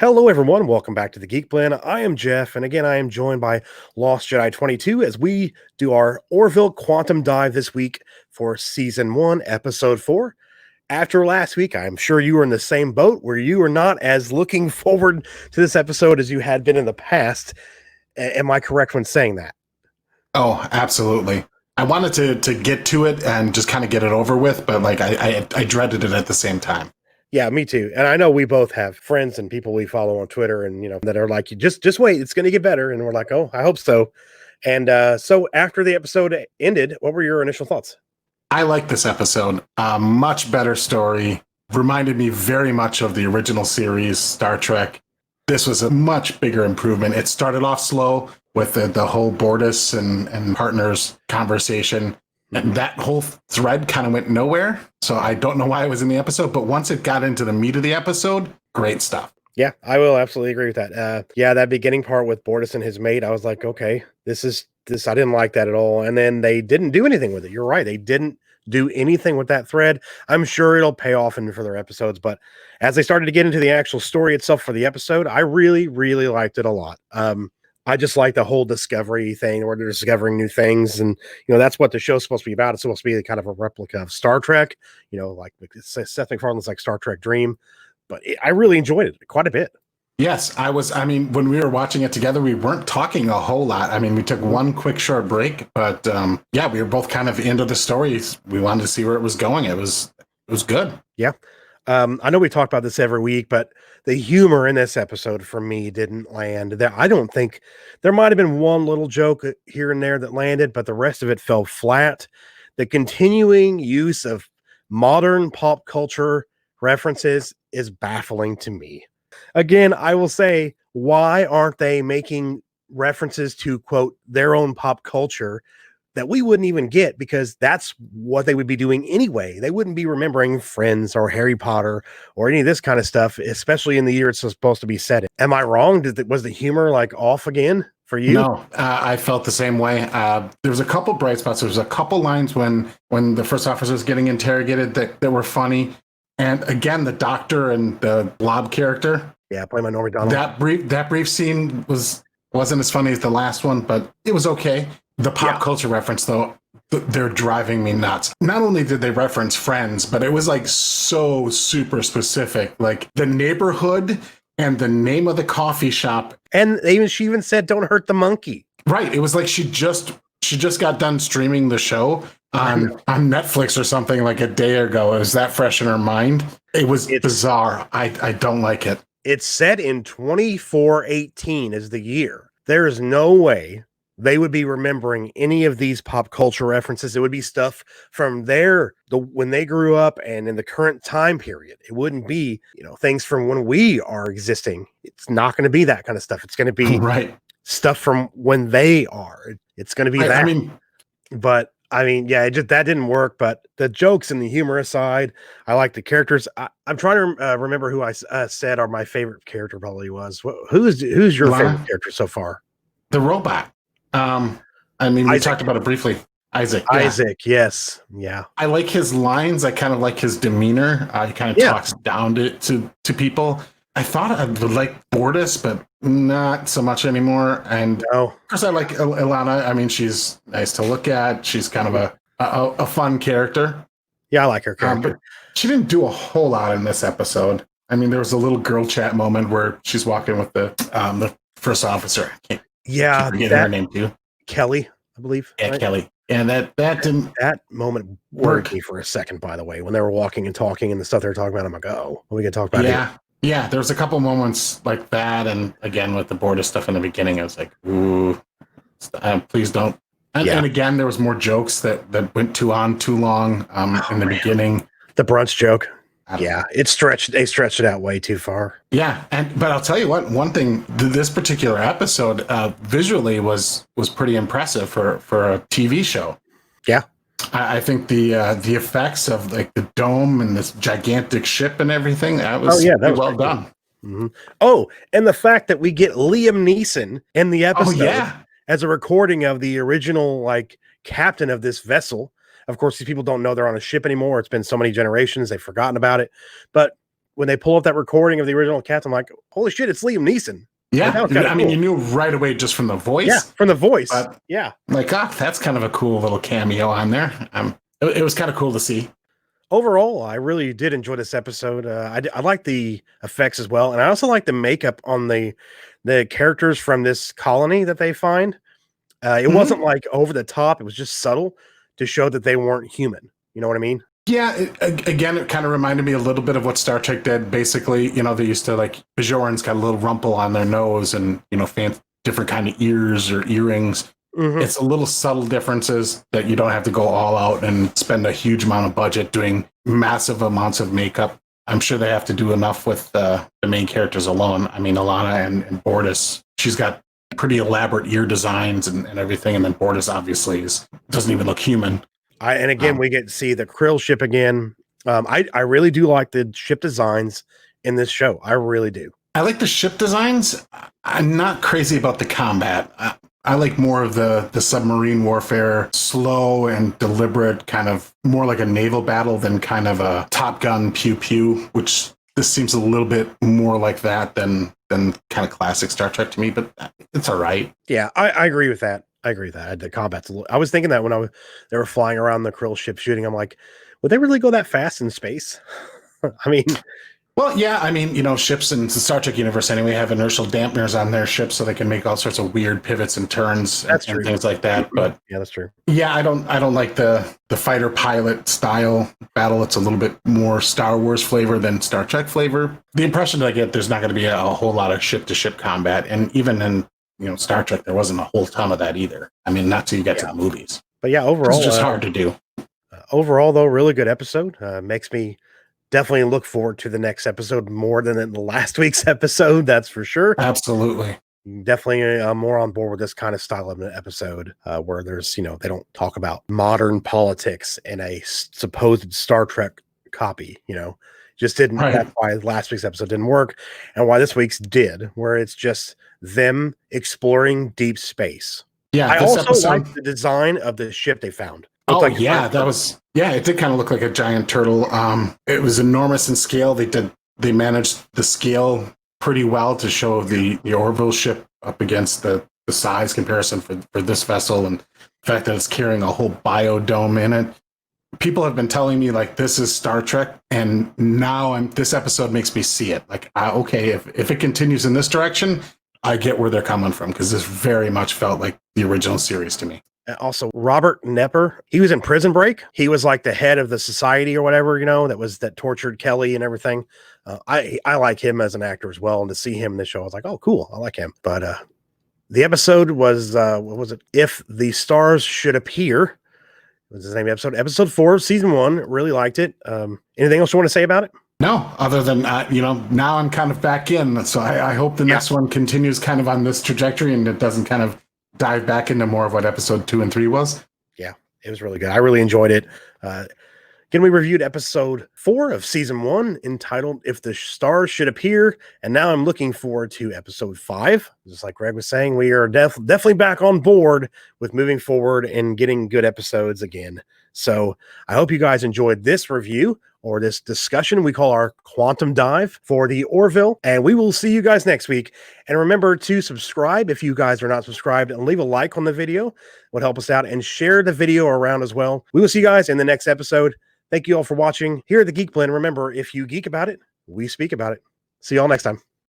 Hello, everyone. Welcome back to the Geek Blend. I am Jeff, and again, I am joined by Lost Jedi 22 as we do our Orville Quantum Dive this week for Season 1, Episode 4. After last week, I'm sure you were in the same boat where you were not as looking forward to this episode as you had been in the past. Am I correct when saying that? Oh, absolutely. I wanted to get to it and just kind of get it over with, but I dreaded it at the same time. Yeah, me too. And I know we both have friends and people we follow on Twitter and, that are like, just wait, it's going to get better. And we're like, oh, I hope so. And so after the episode ended, what were your initial thoughts? I like this episode. Much better story. Reminded me very much of the original series, Star Trek. This was a much bigger improvement. It started off slow with the whole Bortus and partners conversation. And that whole thread kind of went nowhere. So I don't know why it was in the episode, but once it got into the meat of the episode, great stuff. Yeah, I will absolutely agree with that. That beginning part with Bortus and his mate, I was like, okay, this. I didn't like that at all. And then they didn't do anything with it. You're right. They didn't do anything with that thread. I'm sure it'll pay off in further episodes. But as they started to get into the actual story itself for the episode, I really, really liked it a lot. I just like the whole discovery thing where they're discovering new things. And, that's what the show's supposed to be about. It's supposed to be kind of a replica of Star Trek, like Seth MacFarlane's like Star Trek Dream. But I really enjoyed it quite a bit. Yes, when we were watching it together, we weren't talking a whole lot. We took one quick short break, but we were both kind of into the stories. We wanted to see where it was going. It was good. Yeah. I know we talk about this every week, but the humor in this episode for me didn't land. I don't think there might have been one little joke here and there that landed, but the rest of it fell flat. The continuing use of modern pop culture references is baffling to me. Again, I will say, why aren't they making references to, quote, their own pop culture that we wouldn't even get, because that's what they would be doing anyway. They wouldn't be remembering Friends or Harry Potter or any of this kind of stuff, especially in the year it's supposed to be set in. Am I wrong? Was the humor like off again for you? No, I felt the same way. There was a couple bright spots. There was a couple lines when the first officer was getting interrogated that were funny. And again, the doctor and the blob character. Yeah, played by Norm Macdonald. That brief scene wasn't as funny as the last one, but it was okay. The pop culture reference, though, they're driving me nuts. Not only did they reference Friends, but it was like so super specific, like the neighborhood and the name of the coffee shop. And she even said, "Don't hurt the monkey." Right. It was like she just got done streaming the show on Netflix or something like a day ago. It was that fresh in her mind. It's bizarre. I don't like it. It's set in 2418 is the year. There is no way they would be remembering any of these pop culture references. It would be stuff from when they grew up and in the current time period. It wouldn't be, things from when we are existing. It's not going to be that kind of stuff. It's going to be stuff from when they are. It's going to be that. That didn't work. But the jokes and the humor aside, I like the characters. I'm trying to remember who I said my favorite character probably was. Who's your favorite character so far? The robot. We talked about it briefly. Isaac. Yeah. Isaac, yes. Yeah. I like his lines. I kind of like his demeanor. He kind of talks down to people. I thought I would like Bortus, but not so much anymore. And of course, I like Ilana. She's nice to look at. She's kind of a fun character. Yeah, I like her character. But she didn't do a whole lot in this episode. There was a little girl chat moment where she's walking with the first officer. Keep forgetting her name too. Kelly, I believe. Yeah, right? Kelly. And that moment worried me for a second, by the way, when they were walking and talking and the stuff they were talking about. I'm like, oh, what are we going to talk about here? Yeah, there was a couple moments like that. And again, with the border stuff in the beginning, I was like, ooh, please don't. And again, there was more jokes that went too long in the beginning. The brunch joke. They stretched it out way too far. Yeah, but I'll tell you what, one thing, this particular episode visually was pretty impressive for a TV show. Yeah. I think the effects of like the dome and this gigantic ship and everything, that was well done. Mm-hmm. Oh, and the fact that we get Liam Neeson in the episode as a recording of the original captain of this vessel. Of course, these people don't know they're on a ship anymore. It's been so many generations, they've forgotten about it. But when they pull up that recording of the original cast, I'm like, holy shit, it's Liam Neeson. Yeah, I mean, you knew right away just from the voice. Yeah, from the voice. Yeah, like, that's kind of a cool little cameo on there. It was kind of cool to see. Overall, I really did enjoy this episode. I like the effects as well, and I also like the makeup on the characters from this colony that they find. It wasn't like over the top; it was just subtle to show that they weren't human. You know what I mean? Yeah, again, it kind of reminded me a little bit of what Star Trek did. Basically, they used to, like, Bajorans got a little rumple on their nose and, different kind of ears or earrings. It's a little subtle differences that you don't have to go all out and spend a huge amount of budget doing massive amounts of makeup. I'm sure they have to do enough with the main characters alone. I mean, Alana and Bortus, she's got pretty elaborate ear designs and everything. And then Bortus obviously doesn't even look human. And again, we get to see the Krill ship again. I really do like the ship designs in this show. I really do. I like the ship designs. I'm not crazy about the combat. I like more of the submarine warfare, slow and deliberate, kind of more like a naval battle than kind of a Top Gun pew pew, which this seems a little bit more like that than kind of classic Star Trek to me, but it's all right. Yeah, I agree with that. The combat's I was thinking that when they were flying around the Krill ship shooting, I'm like, would they really go that fast in space? I mean, well, yeah, I mean, ships in the Star Trek universe anyway have inertial dampeners on their ships, so they can make all sorts of weird pivots and turns and things like that. But yeah, that's true. Yeah, I don't like the fighter pilot style battle. It's a little bit more Star Wars flavor than Star Trek flavor. The impression that I get, there's not going to be a whole lot of ship to ship combat, and even in Star Trek, there wasn't a whole ton of that either. I mean, not till you get to the movies. But yeah, overall, it's just hard to do. Overall, though, really good episode. Makes me definitely look forward to the next episode more than in the last week's episode. That's for sure. Absolutely. Definitely more on board with this kind of style of an episode where there's, they don't talk about modern politics in a supposed Star Trek copy, just didn't. Right. That's why last week's episode didn't work and why this week's did, where it's just them exploring deep space. Yeah. I also like the design of the ship they found. It did kind of look like a giant turtle. It was enormous in scale. They managed the scale pretty well to show the Orville ship up against the size comparison for this vessel, and the fact that it's carrying a whole biodome in it. People have been telling me, like, this is Star Trek, and now this episode makes me see it. Like, okay, if it continues in this direction, I get where they're coming from, because this very much felt like the original series to me. Also, Robert Nepper, he was in Prison Break. He was like the head of the society or whatever, that tortured Kelly and everything. I like him as an actor as well. And to see him in the show, I was like, oh, cool. I like him. But the episode was, what was it? If the Stars Should Appear. Was the name of the episode? Episode 4 of season 1. Really liked it. Anything else you want to say about it? No, other than, now I'm kind of back in. So I hope the next one continues kind of on this trajectory and it doesn't kind of dive back into more of what episode 2 and 3 was. Yeah, it was really good. I really enjoyed it. Again, we reviewed episode 4 of season 1 entitled If the Stars Should Appear. And now I'm looking forward to episode 5. Just like Greg was saying, we are definitely back on board with moving forward and getting good episodes again. So I hope you guys enjoyed this review or this discussion we call our Quantum Dive for the Orville. And we will see you guys next week. And remember to subscribe if you guys are not subscribed, and leave a like on the video. It would help us out, and share the video around as well. We will see you guys in the next episode. Thank you all for watching here at the Geek Blend. Remember, if you geek about it, we speak about it. See y'all next time.